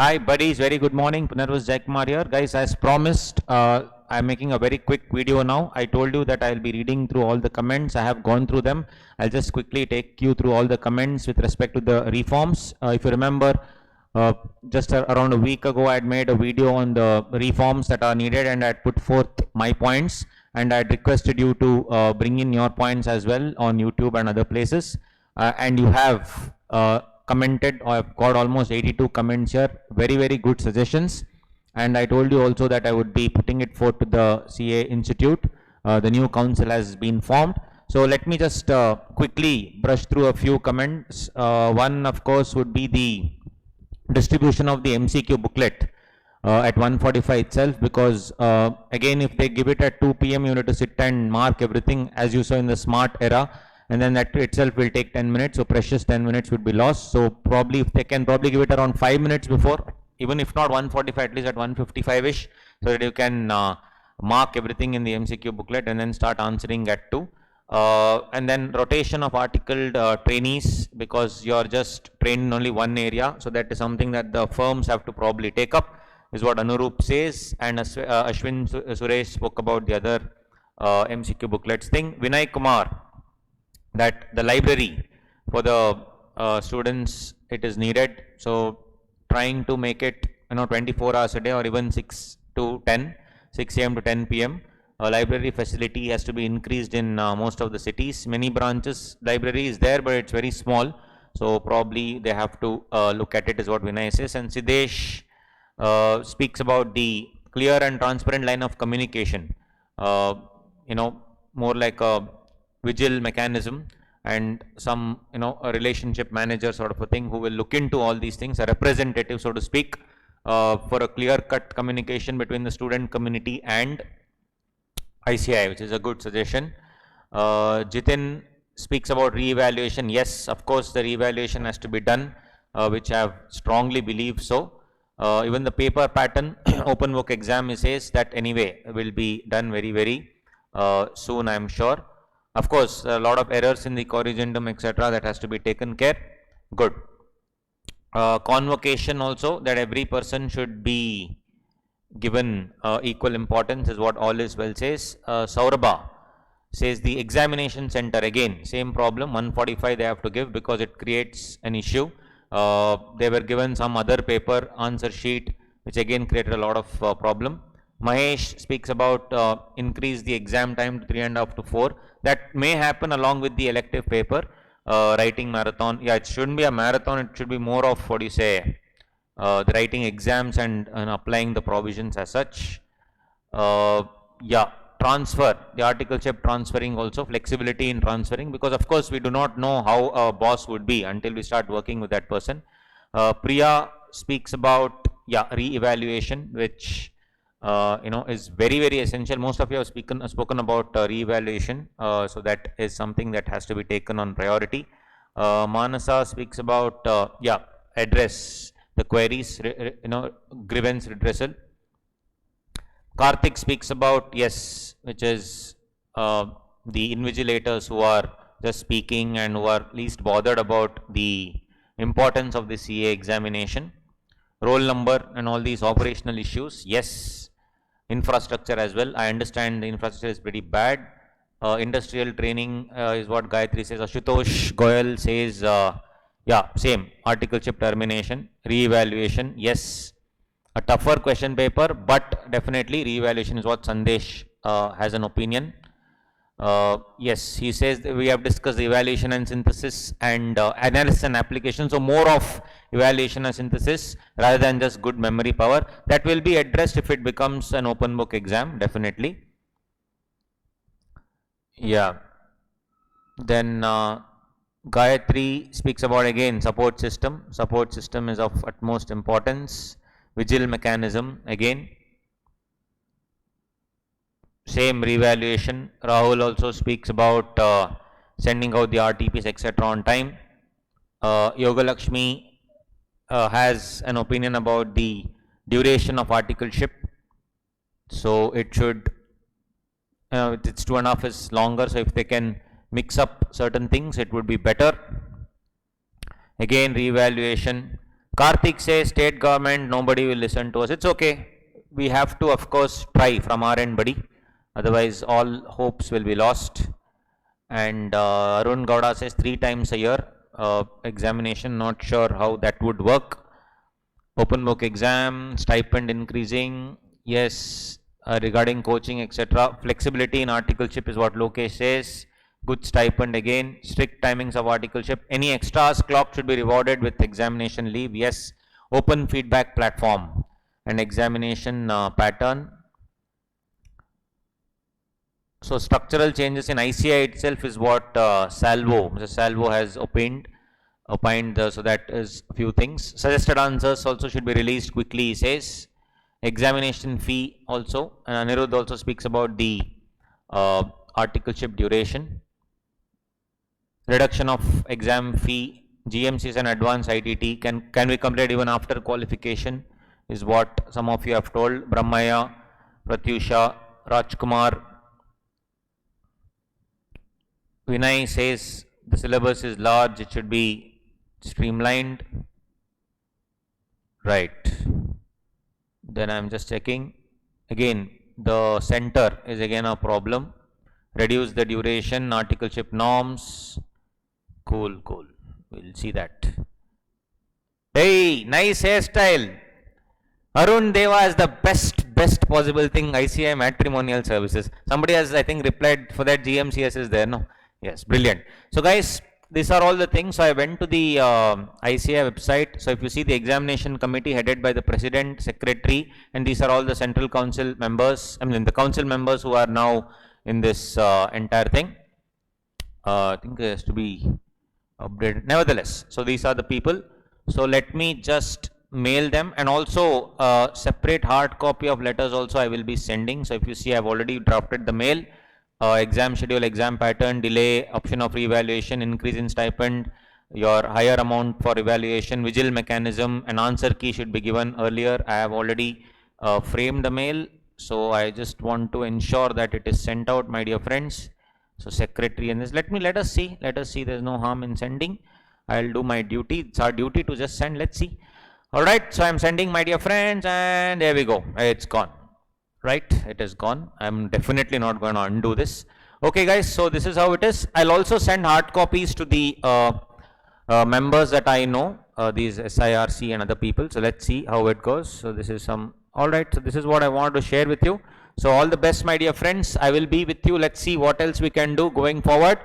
Hi buddies, very good morning. Punarvas Jaikumar here. Guys, as promised, I'm making a very quick video now. I told you that I'll be reading through all the comments. I have gone through them. I'll just quickly take you through all the comments with respect to the reforms. If you remember, just around a week ago, I had made a video on the reforms that are needed and I had put forth my points, and I had requested you to bring in your points as well on YouTube and other places. And you have commented, or I've got almost 82 comments here. Very good suggestions. And I told you also that I would be putting it forth to the CA Institute. The new council has been formed. So let me just quickly brush through a few comments. One, of course, would be the distribution of the MCQ booklet at 1:45 itself, because again, if they give it at 2 p.m., you need to sit and mark everything as you saw in the smart era, and then that itself will take 10 minutes, so precious 10 minutes would be lost. So probably if they can probably give it around 5 minutes before, even if not 1:45, at least at 1:55ish, so that you can mark everything in the MCQ booklet and then start answering at 2. And then rotation of articled trainees, because you're just trained in only one area, so that is something that the firms have to probably take up, is what Anurup says. And Ashwin Suresh spoke about the other MCQ booklets thing. Vinay Kumar, that the library for the students, it is needed, so trying to make it 24 hours a day, or even 6 a.m. to 10 p.m. Library facility has to be increased in most of the cities. Many branches library is there, but it's very small, so probably they have to look at it, is what Vinay says. And Siddesh speaks about the clear and transparent line of communication, more like a vigil mechanism, and some a relationship manager sort of a thing who will look into all these things, a representative, so to speak, for a clear cut communication between the student community and ICI, which is a good suggestion. Jitin speaks about re-evaluation. Yes, of course, the re-evaluation has to be done, which I have strongly believe so. Even the paper pattern open book exam, he says that anyway will be done very soon, I am sure. Of course, a lot of errors in the corrigendum, etc., that has to be taken care. Good. Convocation also, that every person should be given equal importance, is what All Is Well says. Saurabha says the examination center, again same problem, 1:45 they have to give, because it creates an issue. They were given some other paper answer sheet, which again created a lot of problem. Mahesh speaks about increase the exam time to 3.5 to 4. That may happen along with the elective paper. Writing marathon, yeah, it shouldn't be a marathon, it should be more of, what do you say, the writing exams and applying the provisions as such. Yeah, transfer, the articleship transferring also, flexibility in transferring, because of course we do not know how a boss would be until we start working with that person. Priya speaks about, yeah, re-evaluation, which is very essential. Most of you have spoken about re-evaluation, so that is something that has to be taken on priority. Manasa speaks about, yeah, address the queries, grievance redressal. Karthik speaks about, yes, which is the invigilators who are just speaking and who are least bothered about the importance of the CA examination. Roll number and all these operational issues, yes. Infrastructure as well, I understand the infrastructure is pretty bad. Industrial training is what Gayatri says. Ashutosh Goyal says, yeah, same, articleship termination, re-evaluation, yes. A tougher question paper, but definitely re-evaluation is what Sandesh has an opinion. Yes, he says that we have discussed the evaluation and synthesis and analysis and application, so more of evaluation and synthesis rather than just good memory power. That will be addressed if it becomes an open book exam, definitely. Yeah. Then Gayatri speaks about, again, support system. Support system is of utmost importance. Vigil mechanism, again. Same revaluation. Rahul also speaks about sending out the RTPs, etc., on time. Yoga Lakshmi has an opinion about the duration of articleship. So it should, it's 2.5 is longer, so if they can mix up certain things, it would be better. Again, reevaluation, Karthik says state government, nobody will listen to us. It's okay. We have to, of course, try from our end, buddy. Otherwise, all hopes will be lost. And Arun Gowda says 3 times a year examination. Not sure how that would work. Open book exam, stipend increasing. Yes, regarding coaching, etc. Flexibility in articleship is what Lokesh says. Good stipend again. Strict timings of articleship. Any extras clock should be rewarded with examination leave. Yes. Open feedback platform and examination pattern. So structural changes in ICI itself is what Mr. Salvo has opined. So that is a few things. Suggested answers also should be released quickly, he says. Examination fee also. And Anirudh also speaks about the articleship duration. Reduction of exam fee. GMCs and advanced ITT can be completed even after qualification is what some of you have told. Brahmaya, Pratyusha, Rajkumar. Vinay says the syllabus is large, it should be streamlined. Right. Then I am just checking. Again, the center is again a problem. Reduce the duration, articleship norms. Cool. We'll see that. Hey, nice hairstyle. Arun Deva is the best possible thing, ICI matrimonial services. Somebody has, I think, replied for that. GMCS is there, no? Yes, brilliant. So guys, these are all the things. So I went to the ICI website. So if you see the examination committee headed by the president, secretary, and these are all the central council members, the council members who are now in this entire thing. I think it has to be updated. Nevertheless, so these are the people. So let me just mail them, and also separate hard copy of letters also I will be sending. So if you see, I've already drafted the mail. Exam schedule, exam pattern, delay, option of reevaluation, increase in stipend, your higher amount for evaluation, vigil mechanism, an answer key should be given earlier. I have already framed the mail, so I just want to ensure that it is sent out, my dear friends. So secretary and this, let us see, there's no harm in sending. I'll do my duty. It's our duty to just send. Let's see. All right, so I'm sending, my dear friends, and there we go. It's gone. Right, it is gone. I'm definitely not going to undo this. Okay guys, so this is how it is. I'll also send hard copies to the members that I know, these SIRC and other people. So let's see how it goes. So this is some, all right, so this is what I wanted to share with you. So all the best, my dear friends. I will be with you. Let's see what else we can do going forward.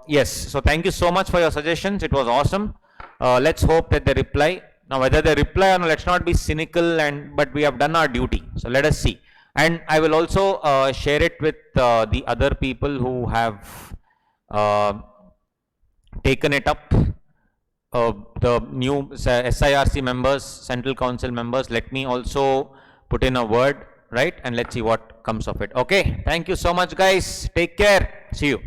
Yes, so thank you so much for your suggestions. It was awesome. Let's hope that they reply. Now, whether they reply or not, let's not be cynical, but we have done our duty. So let us see. And I will also share it with the other people who have taken it up. The new SIRC members, Central Council members, let me also put in a word, right? And let's see what comes of it. Okay. Thank you so much, guys. Take care. See you.